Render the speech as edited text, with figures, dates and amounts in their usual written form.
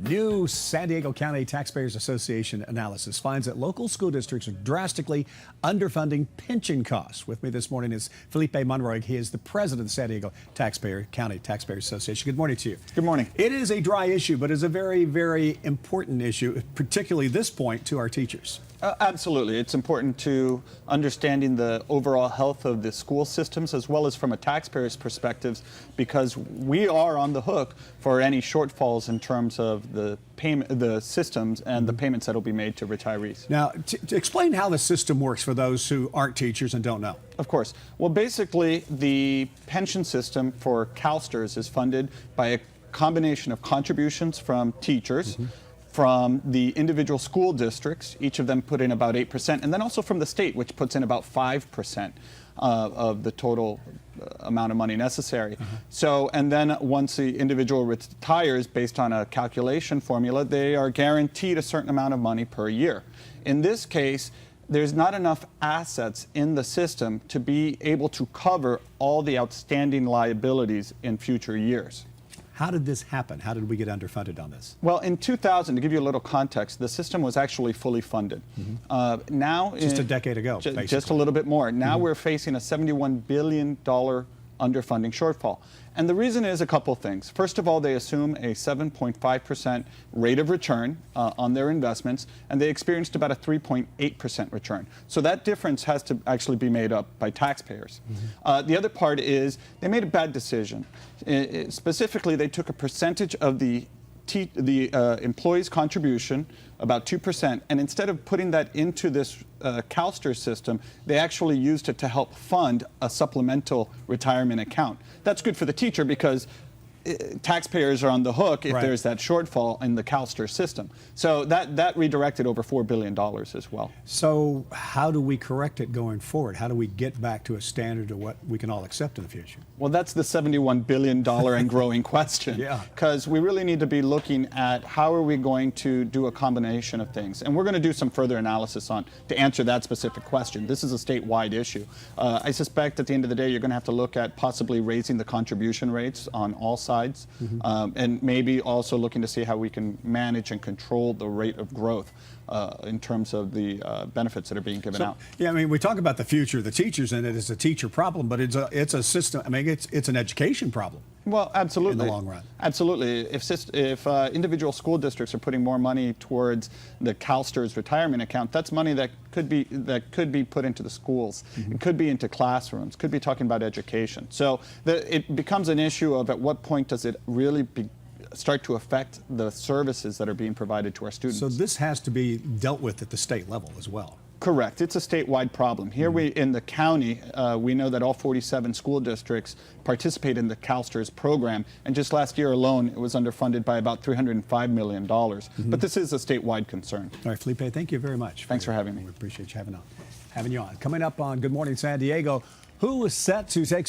New San Diego County Taxpayers Association analysis finds that local school districts are drastically underfunding pension costs. With me this morning is Felipe Monroig. He is the president of the San Diego County Taxpayers Association. Good morning to you. Good morning. It is a dry issue, but it's a very, very important issue, particularly this point to our teachers. Absolutely. It's important to understanding the overall health of the school systems as well as from a taxpayer's perspective, because we are on the hook for any shortfalls in terms of the payment, the systems and the payments that will be made to retirees. Now, to explain how the system works for those who aren't teachers and don't know. Of course. Well, basically, the pension system for CalSTRS is funded by a combination of contributions from teachers, from the individual school districts, each of them put in about 8%, and then also from the state, which puts in about 5% of the total amount of money necessary. So, and then once the individual retires based on a calculation formula, they are guaranteed a certain amount of money per year. In this case, there's not enough assets in the system to be able to cover all the outstanding liabilities in future years. How did this happen? How did we get underfunded on this? Well, in 2000, to give you a little context, the system was actually fully funded. Now, just a decade ago, just a little bit more. Now we're facing a $71 billion underfunding shortfall. And the reason is a couple things. First of all, they assume a 7.5% rate of return on their investments, and they experienced about a 3.8% return. So that difference has to actually be made up by taxpayers. The other part is they made a bad decision. Specifically, they took a percentage of the employee's contribution, about 2%, and instead of putting that into this CalSTRS system, they actually used it to help fund a supplemental retirement account. That's good for the teacher because taxpayers are on the hook if there's that shortfall in the CalSTRS system. So that redirected over $4 billion as well. So how do we correct it going forward? How do we get back to a standard of what we can all accept in the future? Well, that's the $71 billion and growing question. Yeah. Because we really need to be looking at how are we going to do a combination of things. And we're going to do some further analysis to answer that specific question. This is a statewide issue. I suspect at the end of the day, you're going to have to look at possibly raising the contribution rates on all sides. And maybe also looking to see how we can manage and control the rate of growth in terms of the benefits that are being given out. Yeah, I mean, we talk about the future of the teachers, and it is a teacher problem, but it's a system. I mean, it's an education problem. Well, absolutely. In the long run. Absolutely. If individual school districts are putting more money towards the CalSTRS retirement account, that's money that could be put into the schools. It could be into classrooms. Could be talking about education. So it becomes an issue of at what point does it really start to affect the services that are being provided to our students. So this has to be dealt with at the state level as well. Correct. It's a statewide problem. Here in the county, we know that all 47 school districts participate in the CalSTRS program, and just last year alone, it was underfunded by about $305 million. But this is a statewide concern. All right, Felipe, thank you very much. Thanks for having me. We appreciate you having you on. Coming up on Good Morning San Diego, who is set to take